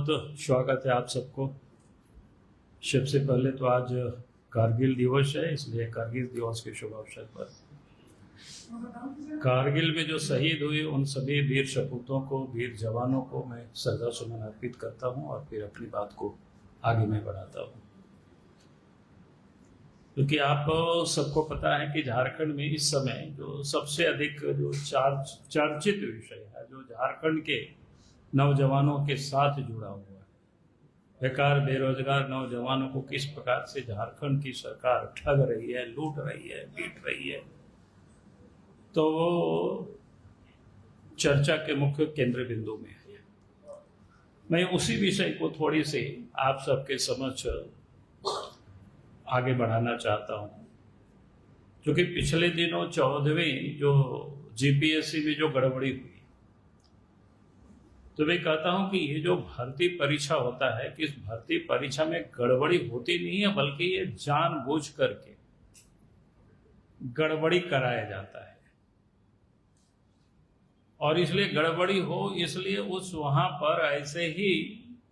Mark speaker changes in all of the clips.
Speaker 1: बहुत स्वागत है आप सबको। सबसे पहले तो आज कारगिल दिवस है, इसलिए कारगिल दिवस के शुभ अवसर पर कारगिल में जो शहीद हुए उन सभी वीर सपूतों को, वीर जवानों को मैं श्रद्धा सुमन अर्पित करता हूं और फिर अपनी बात को आगे मैं बढ़ाता हूं। क्योंकि आप सबको पता है कि झारखंड में इस समय जो सबसे अधिक जो चर्चित विषय है, जो झारखंड के नौजवानों के साथ जुड़ा हुआ है, बेकार बेरोजगार नौजवानों को किस प्रकार से झारखंड की सरकार ठग रही है, लूट रही है, पीट रही है, तो वो चर्चा के मुख्य केंद्र बिंदु में है। मैं उसी विषय को थोड़ी सी आप सबके समक्ष आगे बढ़ाना चाहता हूं, क्योंकि पिछले दिनों 14वीं जो जीपीएससी में जो गड़बड़ी हुई, तो मैं कहता हूं कि ये जो भर्ती परीक्षा होता है कि इस भर्ती परीक्षा में गड़बड़ी होती नहीं है, बल्कि ये जानबूझ करके गड़बड़ी कराया जाता है। और इसलिए गड़बड़ी हो, इसलिए उस वहां पर ऐसे ही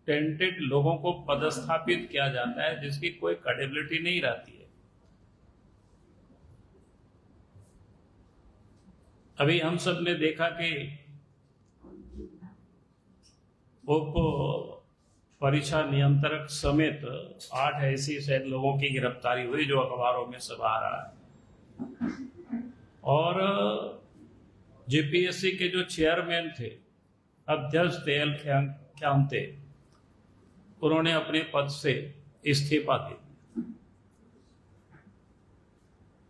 Speaker 1: टेंटेड लोगों को पदस्थापित किया जाता है जिसकी कोई क्रेडिबिलिटी नहीं रहती है। अभी हम सब ने देखा कि उप परीक्षा नियंत्रक समेत 8 ऐसी शायद लोगों की गिरफ्तारी हुई, जो अखबारों में सब आ रहा है। और जीपीएससी के जो चेयरमैन थे, अध्यक्ष तेल ख्यामते, उन्होंने अपने पद से इस्तीफा दे दिया।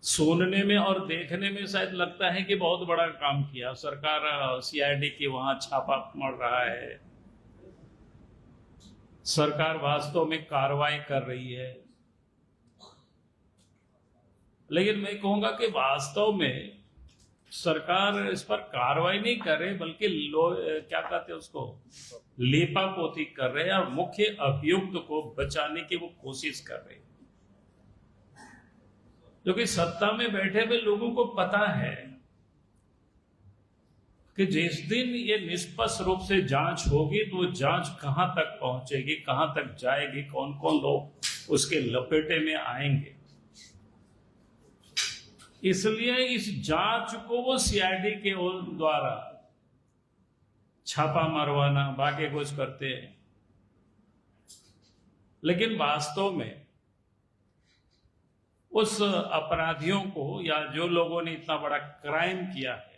Speaker 1: सुनने में और देखने में शायद लगता है कि बहुत बड़ा काम किया सरकार, सीआईडी की वहां छापा मर रहा है, सरकार वास्तव में कार्रवाई कर रही है। लेकिन मैं कहूंगा कि वास्तव में सरकार इस पर कार्रवाई नहीं कर रही, बल्कि क्या कहते हैं उसको, लीपापोती कर रहे हैं और मुख्य अभियुक्त को बचाने की वो कोशिश कर रहे हैं। क्योंकि सत्ता में बैठे हुए लोगों को पता है कि जिस दिन ये निष्पक्ष रूप से जांच होगी तो वो जांच कहां तक पहुंचेगी, कहां तक जाएगी, कौन कौन लोग उसके लपेटे में आएंगे। इसलिए इस जांच को वो सीआईडी के द्वारा छापा मरवाना, बाकी कुछ करते हैं। लेकिन वास्तव में उस अपराधियों को, या जो लोगों ने इतना बड़ा क्राइम किया है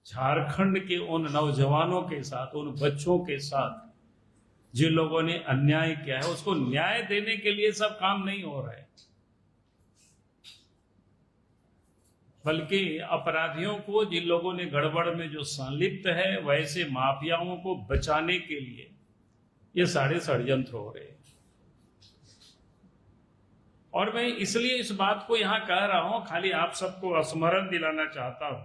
Speaker 1: झारखंड के उन नौजवानों के साथ, उन बच्चों के साथ, जिन लोगों ने अन्याय किया है, उसको न्याय देने के लिए सब काम नहीं हो रहा है, बल्कि अपराधियों को, जिन लोगों ने गड़बड़ में जो संलिप्त है, वैसे माफियाओं को बचाने के लिए ये सारे षड्यंत्र हो रहे हैं। और मैं इसलिए इस बात को यहां कह रहा हूं, खाली आप सबको स्मरण दिलाना चाहता हूं।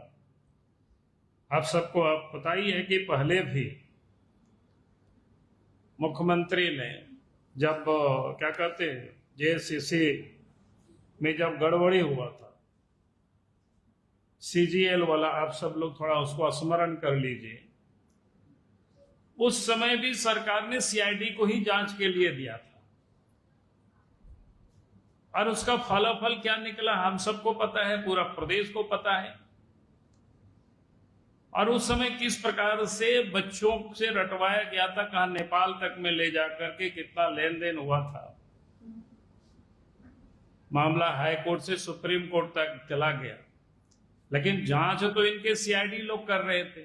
Speaker 1: आप सबको आप पता ही है कि पहले भी मुख्यमंत्री ने जब क्या कहते हैं जेसीसी में जब गड़बड़ी हुआ था, सीजीएल वाला, आप सब लोग थोड़ा उसको स्मरण कर लीजिए। उस समय भी सरकार ने सीआईडी को ही जांच के लिए दिया था, और उसका फलाफल क्या निकला हम सबको पता है, पूरा प्रदेश को पता है। और उस समय किस प्रकार से बच्चों से रटवाया गया था, कहा नेपाल तक में ले जाकर के कितना लेन देन हुआ था। मामला हाई कोर्ट से सुप्रीम कोर्ट तक चला गया, लेकिन जांच तो इनके सीआईडी लोग कर रहे थे।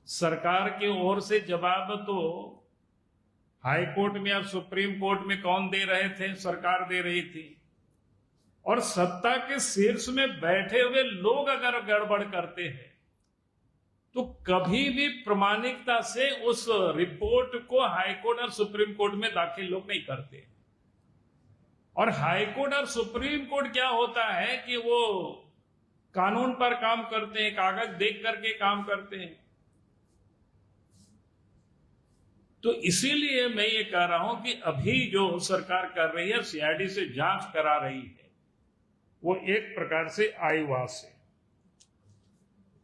Speaker 1: सरकार की ओर से जवाब तो हाई कोर्ट में और सुप्रीम कोर्ट में कौन दे रहे थे? सरकार दे रही थी। और सत्ता के शीर्ष में बैठे हुए लोग अगर गड़बड़ करते हैं तो कभी भी प्रामाणिकता से उस रिपोर्ट को हाई कोर्ट और सुप्रीम कोर्ट में दाखिल लोग नहीं करते। और हाई कोर्ट और सुप्रीम कोर्ट क्या होता है कि वो कानून पर काम करते हैं, कागज देख करके काम करते हैं। तो इसीलिए मैं ये कह रहा हूं कि अभी जो सरकार कर रही है, सीआईडी से जांच करा रही है, वो एक प्रकार से आईवास है।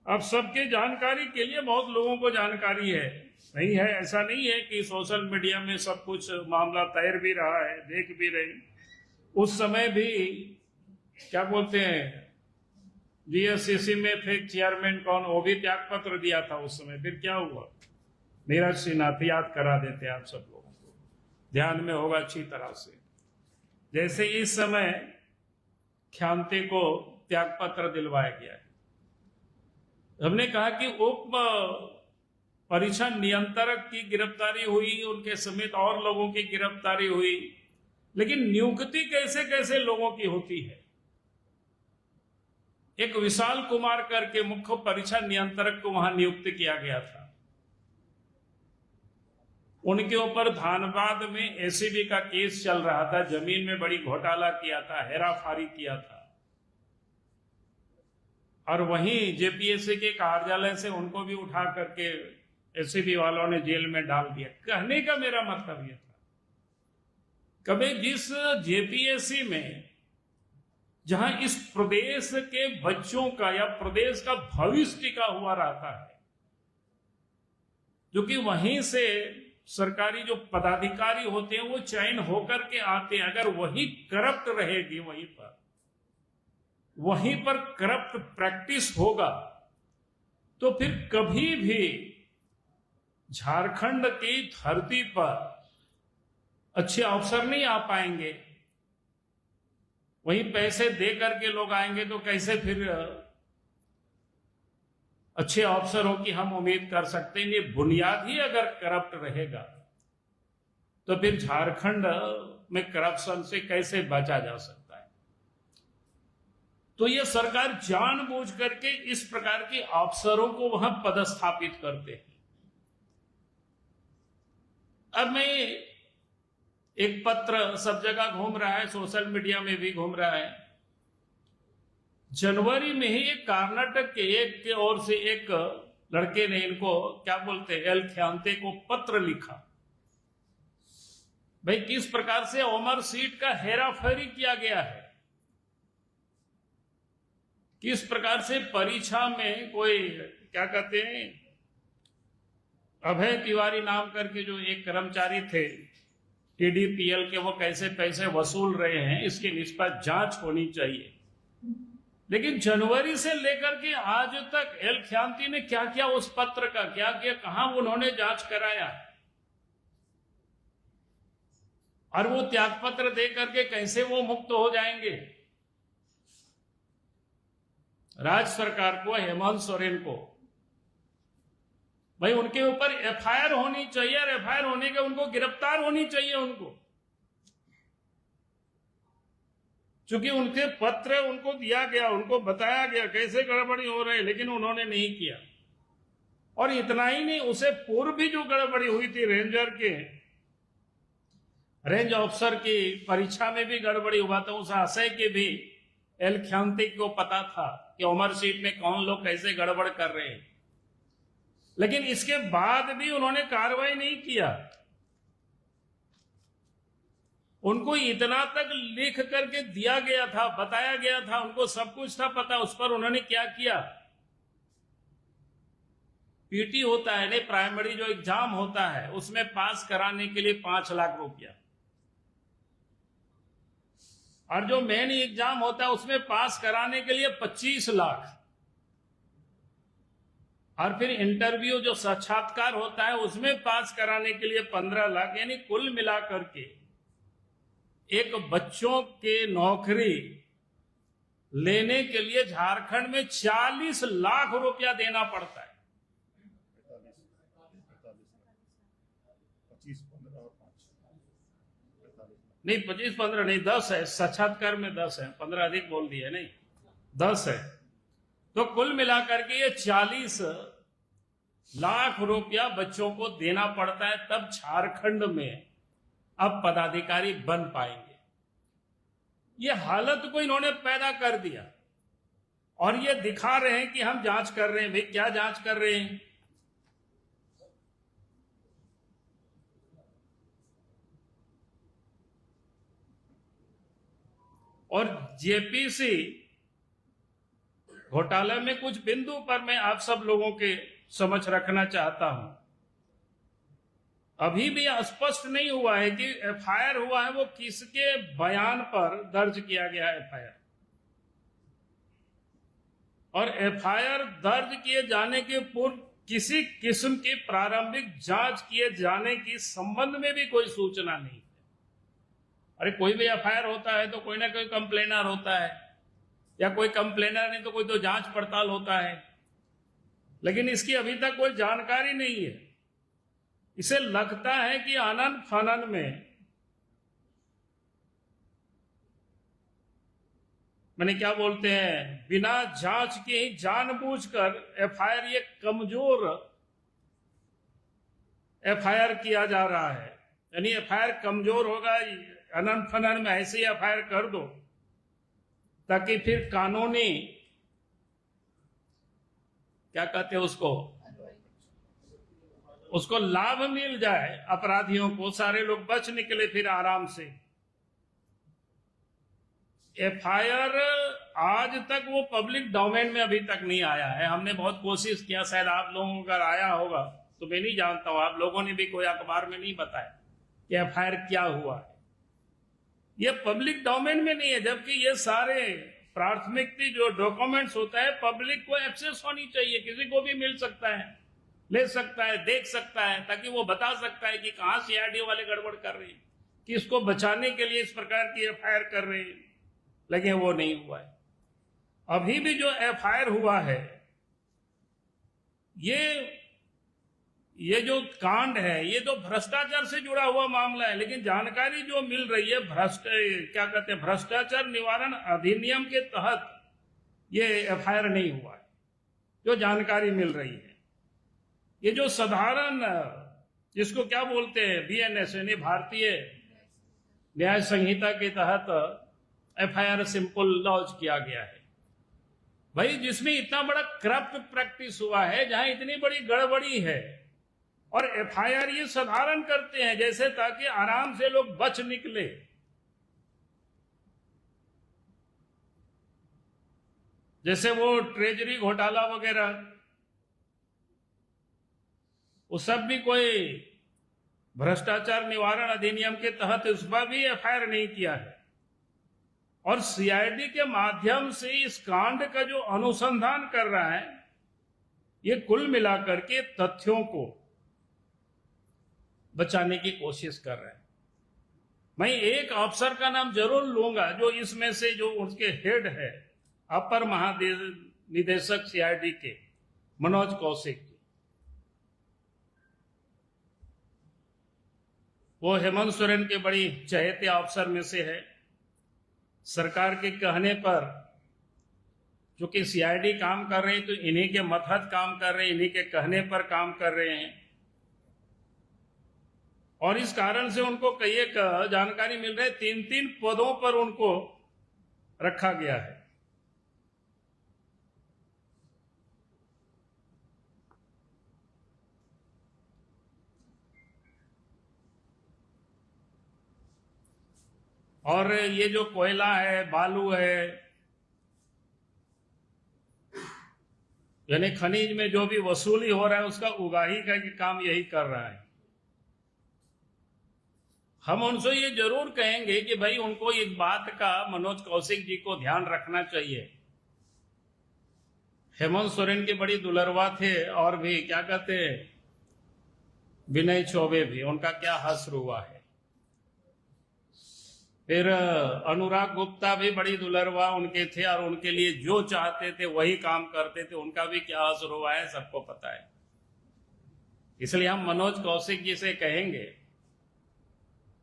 Speaker 1: अब सबके जानकारी के लिए, बहुत लोगों को जानकारी है नहीं है, ऐसा नहीं है कि सोशल मीडिया में सब कुछ मामला तैर भी रहा है, देख भी रहे। उस समय भी क्या बोलते हैं, जीएससीसी में फेक चेयरमैन कौन, वो भी त्याग पत्र दिया था उस समय। फिर क्या हुआ, नीरज सिन्हा, याद करा देते आप सब लोगों को, ध्यान में होगा अच्छी तरह से। जैसे इस समय ख्यांते को त्याग पत्र दिलवाया गया है, हमने कहा कि उप परीक्षा नियंत्रक की गिरफ्तारी हुई, उनके समेत और लोगों की गिरफ्तारी हुई, लेकिन नियुक्ति कैसे कैसे लोगों की होती है। एक विशाल कुमार करके मुख्य परीक्षा नियंत्रक को वहां नियुक्त किया गया था। उनके ऊपर धानबाद में एसीबी का केस चल रहा था, जमीन में बड़ी घोटाला किया था, हेराफेरी किया था, और वहीं जेपीएससी के कार्यालय से उनको भी उठा करके एसीबी वालों ने जेल में डाल दिया। कहने का मेरा मतलब यह था, कभी जिस जेपीएससी में जहां इस प्रदेश के बच्चों का या प्रदेश का भविष्य टिका हुआ रहता है, जो कि वहीं से सरकारी जो पदाधिकारी होते हैं वो चयन होकर के आते हैं, अगर वही करप्ट रहेगी, वहीं पर करप्ट प्रैक्टिस होगा, तो फिर कभी भी झारखंड की धरती पर अच्छे अवसर नहीं आ पाएंगे। वहीं पैसे दे करके लोग आएंगे तो कैसे फिर अच्छे अवसरों की हम उम्मीद कर सकते हैं। ये बुनियाद ही अगर करप्ट रहेगा तो फिर झारखंड में करप्शन से कैसे बचा जा सकता है। तो ये सरकार जानबूझ करके इस प्रकार के अफसरों को वहां पदस्थापित करते हैं। अब मैं एक पत्र सब जगह घूम रहा है, सोशल मीडिया में भी घूम रहा है। जनवरी में ही एक कर्नाटक के एक के ओर से एक लड़के ने इनको क्या बोलते हैं, एल ख्यांते को पत्र लिखा। भाई किस प्रकार से उमर सीट का हेराफेरी किया गया है, किस प्रकार से परीक्षा में कोई क्या कहते हैं, अभय तिवारी नाम करके जो एक कर्मचारी थे टीडीपीएल के, वो कैसे पैसे वसूल रहे हैं, इसकी निष्पक्ष जांच होनी चाहिए। लेकिन जनवरी से लेकर के आज तक एल ख्यांती ने क्या किया, उस पत्र का क्या किया, कहां उन्होंने जांच कराया, और वो त्याग पत्र दे करके कैसे वो मुक्त हो जाएंगे। राज्य सरकार को, हेमंत सोरेन को, भाई उनके ऊपर एफआईआर होनी चाहिए, और एफआईआर होने के उनको गिरफ्तार होनी चाहिए उनको, क्योंकि उनके पत्र उनको दिया गया, उनको बताया गया कैसे गड़बड़ी हो रही है, लेकिन उन्होंने नहीं किया। और इतना ही नहीं, उसे पूर्व भी जो गड़बड़ी हुई थी रेंजर के, रेंज ऑफिसर की परीक्षा में भी गड़बड़ी हुआ था, उस आशय के भी एल ख्यांती को पता था कि उमर सीट में कौन लोग कैसे गड़बड़ कर रहे हैं, लेकिन इसके बाद भी उन्होंने कार्रवाई नहीं किया। उनको इतना तक लिख करके दिया गया था, बताया गया था, उनको सब कुछ था पता, उस पर उन्होंने क्या किया। पीटी होता है नहीं, प्राइमरी जो एग्जाम होता है, उसमें पास कराने के लिए 5 लाख रुपया, और जो मेन एग्जाम होता है उसमें पास कराने के लिए 25 लाख, और फिर इंटरव्यू जो साक्षात्कार होता है उसमें पास कराने के लिए 15 लाख, यानी कुल मिलाकर के एक बच्चों के नौकरी लेने के लिए झारखंड में 40 लाख रुपया देना पड़ता है। 25-15 नहीं, 10 है, साक्षात्कार में 10 है, 15 अधिक बोल दिए, नहीं 10 है। तो कुल मिलाकर के ये 40 लाख रुपया बच्चों को देना पड़ता है, तब झारखंड में अब पदाधिकारी बन पाएंगे। ये हालत को इन्होंने पैदा कर दिया, और ये दिखा रहे हैं कि हम जांच कर रहे हैं। भाई क्या जांच कर रहे हैं? और जेपीसी घोटाला में कुछ बिंदु पर मैं आप सब लोगों के समझ रखना चाहता हूं। अभी भी स्पष्ट नहीं हुआ है कि एफआईआर हुआ है वो किसके बयान पर दर्ज किया गया है एफआईआर, और एफआईआर दर्ज किए जाने के पूर्व किसी किस्म की प्रारंभिक जांच किए जाने की संबंध में भी कोई सूचना नहीं है। अरे कोई भी एफआईआर होता है तो कोई ना कोई कंप्लेनर होता है, या कोई कंप्लेनर नहीं तो कोई तो जांच पड़ताल होता है, लेकिन इसकी अभी तक कोई जानकारी नहीं है। इसे लगता है कि आनन फानन में मैंने क्या बोलते हैं, बिना जांच के ही जानबूझकर एफआईआर, ये कमजोर एफआईआर किया जा रहा है। यानी एफआईआर कमजोर होगा, अनंत फनन में ऐसे ही एफआईआर कर दो ताकि फिर कानूनी क्या कहते हैं उसको लाभ मिल जाए अपराधियों को, सारे लोग बच निकले फिर आराम से। एफआईआर आज तक वो पब्लिक डोमेन में अभी तक नहीं आया है। हमने बहुत कोशिश किया, शायद आप लोगों को अगर आया होगा तो मैं नहीं जानता हूं, आप लोगों ने भी कोई अखबार में नहीं बताया कि एफआईआर क्या हुआ है। ये पब्लिक डोमेन में नहीं है, जबकि ये सारे प्राथमिक जो डॉक्यूमेंट्स होता है पब्लिक को एक्सेस होनी चाहिए, किसी को भी मिल सकता है, ले सकता है, देख सकता है, ताकि वो बता सकता है कि कहां सीआईडी वाले गड़बड़ कर रहे हैं, किसको बचाने के लिए इस प्रकार की एफआईआर कर रहे हैं। लेकिन वो नहीं हुआ है। अभी भी जो एफआईआर हुआ है, ये जो कांड है, ये तो भ्रष्टाचार से जुड़ा हुआ मामला है, लेकिन जानकारी जो मिल रही है भ्रष्टाचार निवारण अधिनियम के तहत ये एफआईआर नहीं हुआ है। जो जानकारी मिल रही है, ये जो साधारण जिसको क्या बोलते हैं बीएनएस यानी भारतीय न्याय संहिता के तहत एफआईआर सिंपल लॉन्च किया गया है। भाई जिसमें इतना बड़ा करप्ट प्रैक्टिस हुआ है, जहां इतनी बड़ी गड़बड़ी है, और एफआईआर ये साधारण करते हैं जैसे ताकि आराम से लोग बच निकले। जैसे वो ट्रेजरी घोटाला वगैरह, वो सब भी कोई भ्रष्टाचार निवारण अधिनियम के तहत उस पर भी एफआईआर नहीं किया है, और सीआईडी के माध्यम से इस कांड का जो अनुसंधान कर रहा है, ये कुल मिलाकर के तथ्यों को बचाने की कोशिश कर रहे हैं। मैं एक अफसर का नाम जरूर लूंगा जो इसमें से जो उसके हेड है, अपर महानिदेशक सीआईडी के मनोज कौशिक, वो हेमंत सोरेन के बड़ी चहेते अफसर में से है। सरकार के कहने पर जो कि सीआईडी काम कर रहे हैं तो इन्हीं के मतहत काम कर रहे हैं, इन्हीं के कहने पर काम कर रहे हैं, और इस कारण से उनको कई एक जानकारी मिल रही है, 3-3 पदों पर उनको रखा गया है। और ये जो कोयला है, बालू है, यानी खनिज में जो भी वसूली हो रहा है उसका उगाही का काम यही कर रहा है। हम उनसे ये जरूर कहेंगे कि भाई उनको एक बात का मनोज कौशिक जी को ध्यान रखना चाहिए। हेमंत सोरेन की बड़ी दुलरवा थे, और भी क्या कहते हैं विनय चौबे भी, उनका क्या हश्र हुआ है। फिर अनुराग गुप्ता भी बड़ी दुलरवा उनके थे, और उनके लिए जो चाहते थे वही काम करते थे, उनका भी क्या असर हुआ है सबको पता है। इसलिए हम मनोज कौशिक जी से कहेंगे,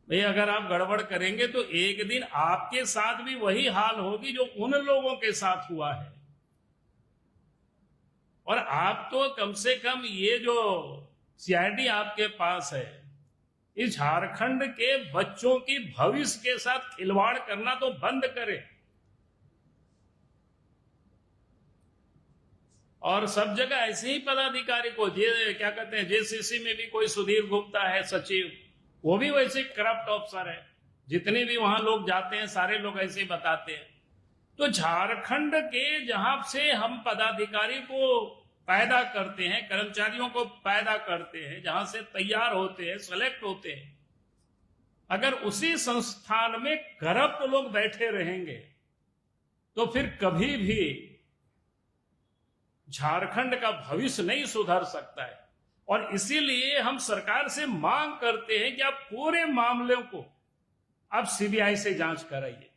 Speaker 1: भाई अगर आप गड़बड़ करेंगे तो एक दिन आपके साथ भी वही हाल होगी जो उन लोगों के साथ हुआ है। और आप तो कम से कम ये जो सीआईडी आपके पास है, इस झारखंड के बच्चों की भविष्य के साथ खिलवाड़ करना तो बंद करें। और सब जगह ऐसे ही पदाधिकारी को, क्या कहते हैं जेसीसी में भी कोई सुधीर गुप्ता है सचिव, वो भी वैसे करप्ट अफसर है। जितने भी वहां लोग जाते हैं सारे लोग ऐसे ही बताते हैं। तो झारखंड के जहां से हम पदाधिकारी को पैदा करते हैं, कर्मचारियों को पैदा करते हैं, जहां से तैयार होते हैं, सेलेक्ट होते हैं, अगर उसी संस्थान में करप्ट लोग बैठे रहेंगे तो फिर कभी भी झारखंड का भविष्य नहीं सुधर सकता है। और इसीलिए हम सरकार से मांग करते हैं कि आप पूरे मामले को आप सीबीआई से जांच कराइए,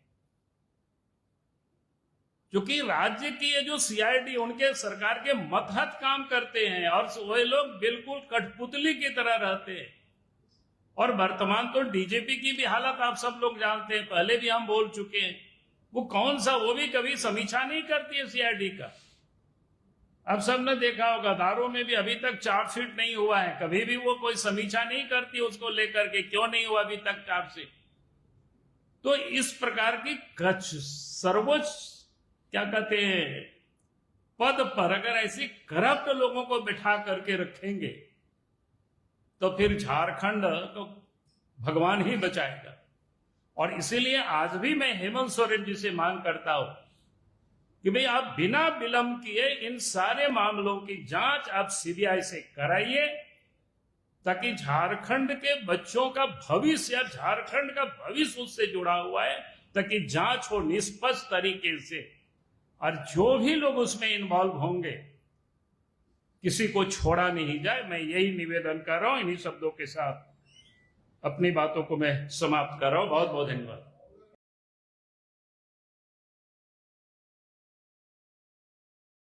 Speaker 1: क्योंकि राज्य की ये जो सीआईडी उनके सरकार के मतहत काम करते हैं और वे लोग बिल्कुल कठपुतली की तरह रहते हैं। और वर्तमान तो डीजीपी की भी हालत आप सब लोग जानते हैं, पहले भी हम बोल चुके हैं, वो कौन सा, वो भी कभी समीक्षा नहीं करती है सीआईडी का। अब सबने देखा होगा दारों में भी अभी तक चार्जशीट नहीं हुआ है, कभी भी वो कोई समीक्षा नहीं करती उसको लेकर के, क्यों नहीं हुआ अभी तक चार्जशीट। तो इस प्रकार की कच्छ सर्वोच्च क्या कहते हैं पद पर अगर ऐसी करप्ट लोगों को बिठा करके रखेंगे तो फिर झारखंड को भगवान ही बचाएगा। और इसीलिए आज भी मैं हेमंत सोरेन जी से मांग करता हूं कि भाई आप बिना विलंब किए इन सारे मामलों की जांच आप सीबीआई से कराइए, ताकि झारखंड के बच्चों का भविष्य या झारखंड का भविष्य उससे जुड़ा हुआ है, ताकि जांच हो निष्पक्ष तरीके से, और जो भी लोग उसमें इन्वॉल्व होंगे किसी को छोड़ा नहीं जाए। मैं यही निवेदन कर रहा हूं। इन्हीं शब्दों के साथ अपनी बातों को मैं समाप्त कर रहा हूं। बहुत बहुत धन्यवाद।